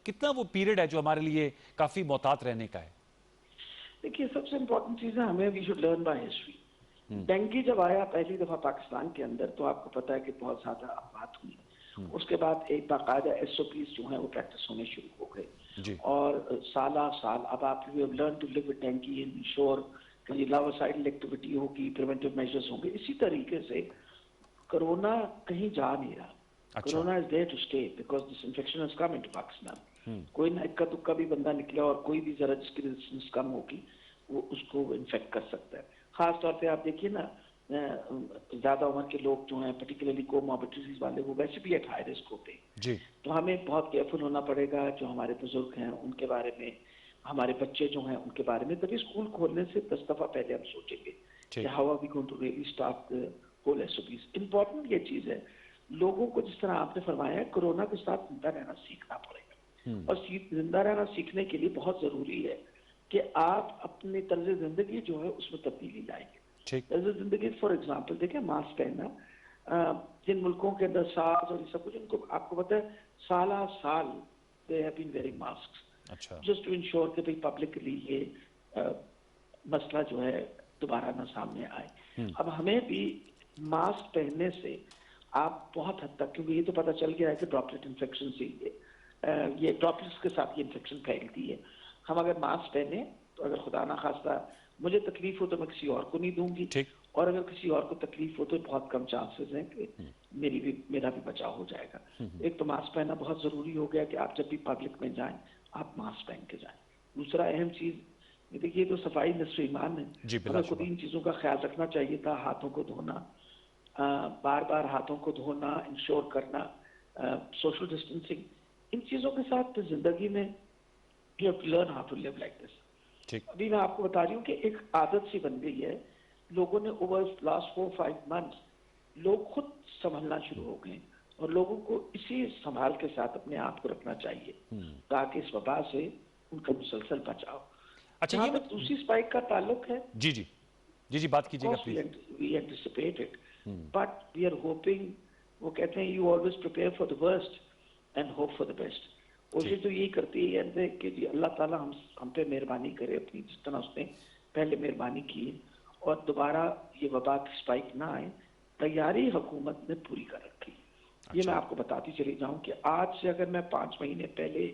کتنا وہ پیریڈ ہے جو ہمارے لیے کافی محتاط رہنے کا ہے؟ دیکھیے سب سے امپورٹنٹ چیز ہے ہمیں we should learn by history. Dengue جب آیا پہلی دفعہ پاکستان کے اندر تو آپ کو پتا ہے کہ بہت زیادہ افات ہوئی. اس کے بعد ایک باقاعدہ SOPs جو ہیں وہ پریکٹس ہونے شروع ہو گئے اور سالہ سال اب آپ learn to live with dengue and ensure کہ یہ لائوسائڈل ایکٹیویٹی ہوگی، پریونٹیو میجرز ہوں گے. اسی طریقے سے کرونا کہیں جا نہیں رہا. Corona is there to stay because this infection has come into Pakistan. کوئی نہ اکا دکا بھی بندہ نکلا اور کوئی بھی ذرا جس کی ریزسٹنس کم ہوگی وہ اس کو انفیکٹ کر سکتا ہے. خاص طور پہ آپ دیکھیے نا زیادہ عمر کے لوگ جو ہیں پرٹیکولرلی کوموربڈیٹیز والے وہ ویسے بھی ایٹ ہائی رسک ہوتے ہیں. تو ہمیں بہت کیئرفل ہونا پڑے گا جو ہمارے بزرگ ہیں ان کے بارے میں، ہمارے بچے جو ہیں ان کے بارے میں. تبھی اسکول کھولنے سے 10 دفعہ پہلے ہم سوچیں گے کہ how are we going to really start the whole SOPs. Important یہ چیز ہے لوگوں کو جس طرح آپ نے فرمایا ہے کرونا کے ساتھ زندہ رہنا سیکھنا پڑے گا. اور زندہ رہنا سیکھنے کے لیے بہت ضروری ہے کہ آپ اپنی طرز زندگی جو ہے اس میں تبدیلی لائیں گے. طرز زندگی فار ایگزامپل دیکھیں ماسک پہننا، جن ملکوں کے اندر SARS اور یہ سب کچھ ان کو آپ کو پتا ہے سالہ سال they have been wearing masks just to ensure کہ پبلکلی یہ مسئلہ جو ہے دوبارہ نہ سامنے آئے. اب ہمیں بھی ماسک پہننے سے آپ بہت حد تک، کیونکہ یہ تو پتہ چل گیا ہے کہ ڈراپلیٹ انفیکشن سے یہ ڈراپلیٹس کے ساتھ یہ انفیکشن پھیلتی ہے. ہم اگر ماسک پہنیں تو اگر خدا نہ خواستہ مجھے تکلیف ہو تو میں کسی اور کو نہیں دوں گی، اور اگر کسی اور کو تکلیف ہو تو بہت کم چانسز ہیں کہ میرا بھی بچاؤ ہو جائے گا. ایک تو ماسک پہننا بہت ضروری ہو گیا کہ آپ جب بھی پبلک میں جائیں آپ ماسک پہن کے جائیں. دوسرا اہم چیز دیکھیے تو صفائی نصف ایمان ہے. ہمیں خود ان چیزوں کا خیال رکھنا چاہیے تھا. ہاتھوں کو دھونا، بار بار ہاتھوں کو دھونا، انشور کرنا، سوشل ڈسٹینسنگ، ان چیزوں کے ساتھ زندگی میں you have to learn how to live like this. ابھی میں آپ کو بتا رہی ہوں کہ ایک عادت سی بن گئی ہے لوگوں نے اوور لاسٹ 4-5 months لوگ خود سنبھلنا شروع ہو گئے اور لوگوں کو اسی سنبھال کے ساتھ اپنے آپ کو رکھنا چاہیے تاکہ اس وبا سے ان کا مسلسل بچاؤ. اچھا جہاں تک دوسری اسپائک کا تعلق ہے جی بات کیجیے گا please. we anticipate it but we are hoping، وہ کہتے ہیں you always prepare for the worst and hope for the best. کوشش تو یہی کرتی ہے کہ جی اللہ تعالیٰ ہم پہ مہربانی کرے اپنی، جس طرح اس نے پہلے مہربانی کی اور دوبارہ یہ وبا کی اسپائک نہ آئے. تیاری حکومت نے پوری کر رکھی. یہ میں آپ کو بتاتی چلی جاؤں کہ آج سے اگر میں 5 مہینے پہلے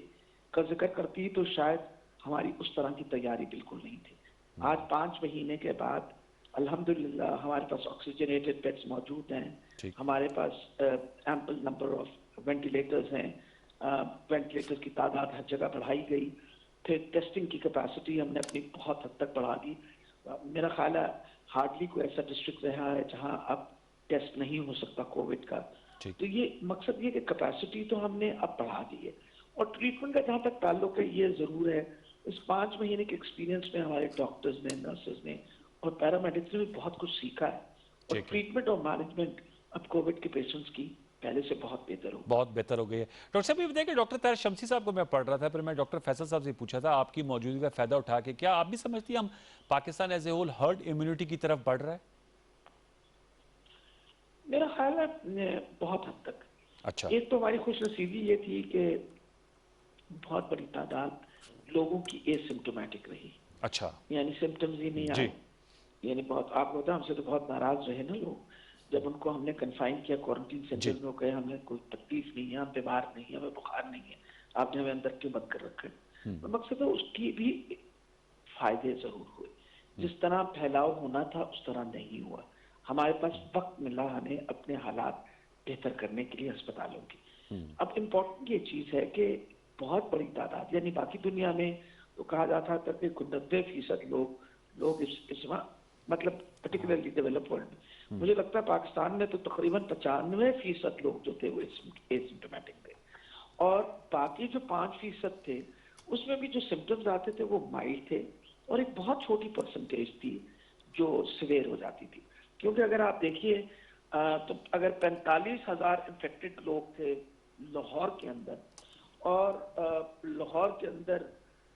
کا ذکر کرتی تو شاید ہماری اس طرح کی تیاری بالکل نہیں تھی. آج 5 مہینے کے بعد الحمدللہ ہمارے پاس آکسیجنیٹڈ بیڈس موجود ہیں، ہمارے پاس ایمپل نمبر آف وینٹیلیٹرز ہیں، وینٹیلیٹر کی تعداد ہر جگہ بڑھائی گئی. پھر ٹیسٹنگ کی کیپیسٹی ہم نے اپنی بہت حد تک بڑھا دی. میرا خیال ہے ہارڈلی کوئی ایسا ڈسٹرکٹ رہا ہے جہاں اب ٹیسٹ نہیں ہو سکتا کووڈ کا. تو یہ مقصد یہ کہ کیپیسٹی تو ہم نے اب بڑھا دی ہے. اور ٹریٹمنٹ کا جہاں تک تعلق ہے یہ ضرور ہے اس 5 مہینے کے ایکسپیرینس میں ہمارے ڈاکٹرز نے، نرسز نے اور پیرامیڈکس نے بھی بہت کچھ سیکھا ہے. اور ٹریٹمنٹ اور مینجمنٹ اب کووڈ کے پیشنٹس کی پہلے سے بہت بہتر ہو گئی ہے. ڈاکٹر صاحب یہ بتائیں کہ ڈاکٹر طاہر شمسی صاحب کو میں پڑھ رہا تھا، پھر میں ڈاکٹر فیصل صاحب سے پوچھا تھا آپ کی موجودگی کا فائدہ اٹھا کے کیا آپ بھی سمجھتی ہیں ہم Pakistan as a whole herd immunity کی طرف بڑھ رہا ہے؟ میرا خیال ہے بہت حد تک. ایک تو ہماری خوش نصیبی یہ تھی کہ بہت بڑی تعداد لوگوں کی اے سمپٹومیٹک رہی. یعنی سمپٹمز ہی نہیں آئے. یعنی بہت آپ کو بتا ہم سے تو بہت ناراض رہے نا لوگ جب ان کو ہم نے کنفائن کیا کوارنٹین سینٹر میں، کہے ہمیں کوئی تکلیف نہیں ہے، ہم بیمار نہیں ہیں، ہمیں بخار نہیں ہے، آپ نے ہمیں اندر کیوں بند کر رکھے. مقصد ہے اس کی بھی فائدے ضرور ہوئے. جس طرح پھیلاؤ ہونا تھا اس طرح نہیں ہوا. ہمارے پاس وقت ملا ہمیں اپنے حالات بہتر کرنے کے لیے ہسپتالوں کی. اب امپورٹنٹ یہ چیز ہے کہ بہت بڑی تعداد، یعنی باقی دنیا میں تو کہا جاتا تھا کہ 90% لوگ اس مطلب پرٹیکولرلی ڈیولپ ورلڈ میں، مجھے لگتا ہے پاکستان میں تو تقریباً 95% لوگ جو تھے وہ ایسمپٹومیٹک تھے، اور باقی جو 5% تھے اس میں بھی جو سمٹمز آتے تھے وہ مائلڈ تھے اور ایک بہت چھوٹی پرسنٹیج تھی جو سویئر ہو جاتی تھی. کیونکہ اگر آپ دیکھیے تو اگر 45,000 انفیکٹڈ لوگ تھے لاہور کے اندر اور لاہور کے اندر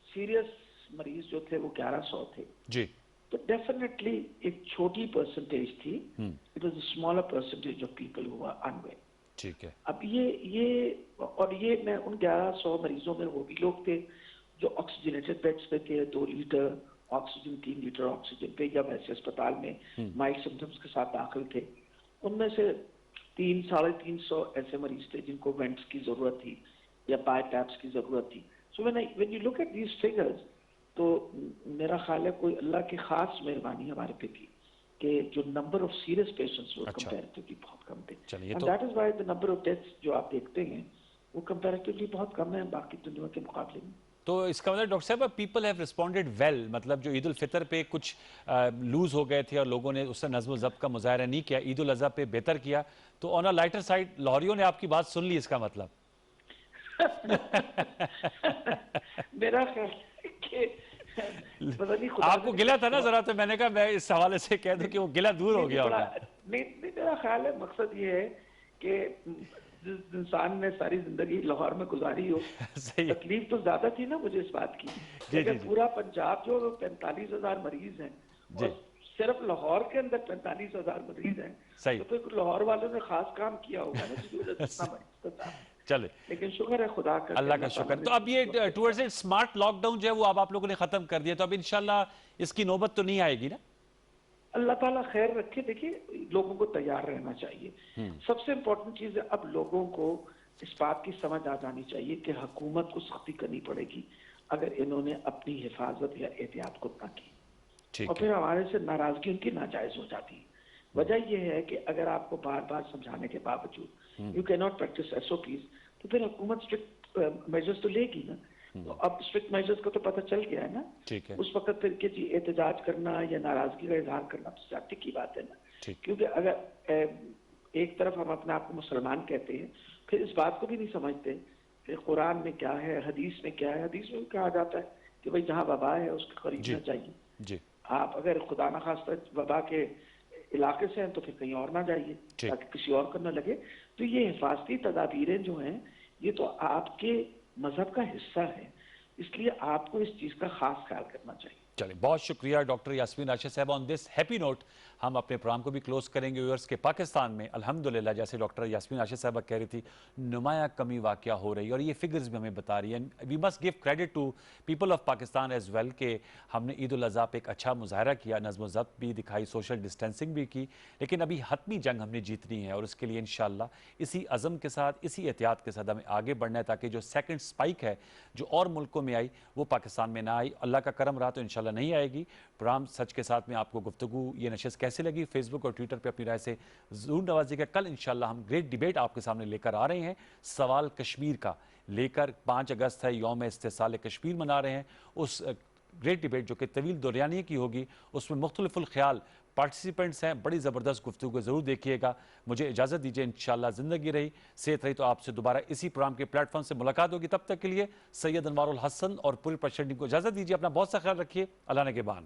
سیریس مریض جو تھے وہ 1100 تھے جی تو ڈیفینیٹلی ایک چھوٹی پرسنٹیج تھی. It was a smaller percentage of people who are involved. ٹھیک ہے. اب یہ میں ان 1100 مریضوں میں وہ بھی لوگ تھے جو آکسیجنیٹڈ بیڈس پہ تھے, 2 لیٹر آکسیجن 3 لیٹر آکسیجن پہ یا ویسے اسپتال میں مائلڈ سمٹمس کے ساتھ داخل تھے. ان میں سے 300-350 ایسے مریض تھے جن کو وینٹس کی ضرورت تھی یا بائی ٹیپس کی ضرورت تھی. So when you look at these figures تو میرا خیال ہے کوئی اللہ کی خاص مہربانی ہمارے پہ تھی کہ جو نمبر آف سیریس پیشنٹس وہ کمپیریٹیولی بہت کم تھے. And that is why the number of deaths جو آپ دیکھتے ہیں وہ کمپیریٹیولی بہت کم ہے باقی دنیا کے مقابلے میں. تو اس کا مطلب ڈاکٹر صاحب پیپل ہیو ریسپونڈیڈ ویل, مطلب جو عید الفطر پہ کچھ لوز ہو گئے تھے اور لوگوں نے اس سے نظم و ضبط کا مظاہرہ نہیں کیا, عید الاضحیٰ پہ بہتر کیا, تو آن اے لائٹر سائڈ لاہوریوں نے آپ کی بات سن لی اس کا مطلب. میرا خیال ہے کہ آپ کو گلا تھا نا ذرا, تو میں نے کہا میں اس حوالے سے کہہ دوں کہ وہ گلا دور ہو گیا ہوگا. نہیں میرا خیال ہے مقصد یہ ہے کہ جس انسان نے ساری زندگی لاہور میں گزاری ہو, تکلیف تو زیادہ تھی نا مجھے اس بات کی, لیکن پورا پنجاب جو 45,000 مریض ہیں اور صرف لاہور کے اندر 45,000 مریض ہیں, تو پھر لاہور والوں نے خاص کام کیا ہوگا نا جس کی وجہ سے اتنا مریض تھا. چلے لیکن شکر ہے خدا کا, اللہ کا شکر. تو اب یہ ٹورڈز اسمارٹ لاک ڈاؤن جو ہے وہ اب آپ لوگوں نے ختم کر دیا, تو اب انشاءاللہ اس کی نوبت تو نہیں آئے گی نا؟ اللہ تعالیٰ خیر رکھے. دیکھیے لوگوں کو تیار رہنا چاہیے. سب سے امپورٹنٹ چیز ہے اب لوگوں کو اس بات کی سمجھ آ جانی چاہیے کہ حکومت کو سختی کرنی پڑے گی اگر انہوں نے اپنی حفاظت یا احتیاط کو نہ کی, اور پھر ہمارے سے ناراضگی ان کی ناجائز ہو جاتی ہے. وجہ یہ ہے کہ اگر آپ کو بار بار سمجھانے کے باوجود یو کی ناٹ پریکٹس SOPs, تو پھر حکومت اسٹرکٹ میجرز تو لے گی نا. تو اب اسٹرکٹ میجرز کا تو پتہ چل گیا ہے نا. اس وقت پھر کہ جی احتجاج کرنا یا ناراضگی کا اظہار کرنا تو سیاسی کی بات ہے نا. کیونکہ اگر ایک طرف ہم اپنے آپ کو مسلمان کہتے ہیں, پھر اس بات کو بھی نہیں سمجھتے کہ قرآن میں کیا ہے, حدیث میں کیا ہے. حدیث میں کہا جاتا ہے کہ بھائی جہاں وبا ہے اس کے قریب نہ جائیے. آپ اگر خدا نخواستہ وبا کے علاقے سے ہیں تو پھر کہیں اور نہ جائیے تاکہ کسی اور کو نہ لگے. تو یہ حفاظتی تدابیریں جو ہیں یہ تو آپ کے مذہب کا حصہ ہے, اس لیے آپ کو اس چیز کا خاص خیال کرنا چاہیے. چلیں, بہت شکریہ ڈاکٹر یاسمین راشد صاحب. آن دس ہیپی نوٹ ہم اپنے پروگرام کو بھی کلوز کریں گے. ویورز کے پاکستان میں الحمدللہ جیسے ڈاکٹر یاسمین راشد صاحبہ کہہ رہی تھی نمایاں کمی واقعہ ہو رہی ہے, اور یہ فگرز بھی ہمیں بتا رہی ہیں. We must give credit to people of Pakistan as well کہ ہم نے عید الاضحیٰ پہ ایک اچھا مظاہرہ کیا, نظم و ضبط بھی دکھائی, سوشل ڈسٹینسنگ بھی کی, لیکن ابھی حتمی جنگ ہم نے جیتنی ہے, اور اس کے لیے انشاءاللہ اسی عزم کے ساتھ اسی احتیاط کے ساتھ ہمیں آگے بڑھنا ہے تاکہ جو سیکنڈ سپائک ہے جو اور ملکوں میں آئی وہ پاکستان میں نہ آئی. اللہ کا کرم رہا تو انشاءاللہ نہیں آئے گی. پروگرام سچ کے ساتھ میں آپ کو گفتگو یہ نشست کیسے لگی, فیس بک اور ٹویٹر پہ اپنی رائے سے ضرور نوازی گا. کل انشاءاللہ ہم گریٹ ڈیبیٹ آپ کے سامنے لے کر آ رہے ہیں, سوال کشمیر کا لے کر. 5 اگست ہے, یوم استحصال کشمیر منا رہے ہیں. اس گریٹ ڈیبیٹ جو کہ طویل دوریانیہ کی ہوگی, اس میں مختلف الخیال پارٹیسپینٹس ہیں, بڑی زبردست گفتگو ضرور دیکھیے گا. مجھے اجازت دیجیے, انشاءاللہ زندگی رہی صحت رہی تو آپ سے دوبارہ اسی پروگرام کے پلیٹ فارم سے ملاقات ہوگی. تب تک کے لیے سید انوار الحسن اور پوری پریشن ٹیم کو اجازت دیجیے. اپنا بہت سا خیال رکھیے. اللہ نگہبان.